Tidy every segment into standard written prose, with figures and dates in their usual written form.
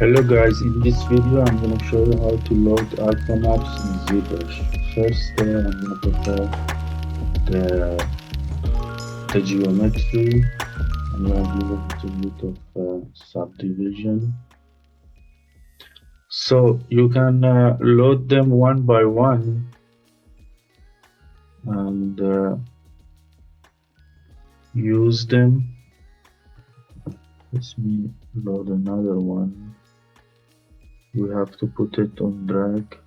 Hello guys, in this video I'm going to show you how to load alpha maps in Zbrush. First I'm going to prepare the geometry. I'm going to give it a bit of subdivision. So you can load them one by one and use them. Let me load another one. We have to put it on drag.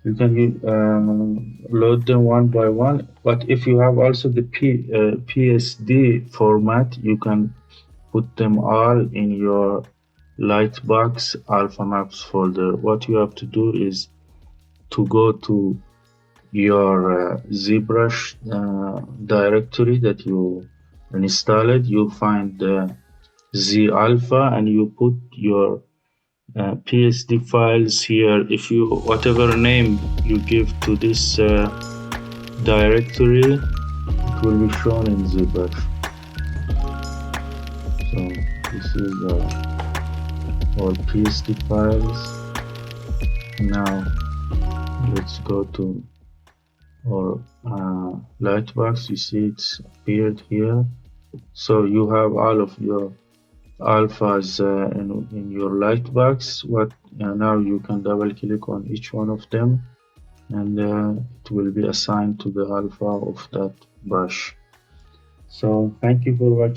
You can load them one by one, but if you have also the PSD format, you can put them all in your lightbox alpha maps folder. What you have to do is to go to your Zbrush directory that you installed. You find Z alpha and you put your PSD files here. If you whatever name you give to this directory, it will be shown in Zbrash. So this is our PSD files. Now let's go to our lightbox. You see it's appeared here. So you have all of your alphas in your lightbox. Now you can double click on each one of them and it will be assigned to the alpha of that brush. So thank you for watching.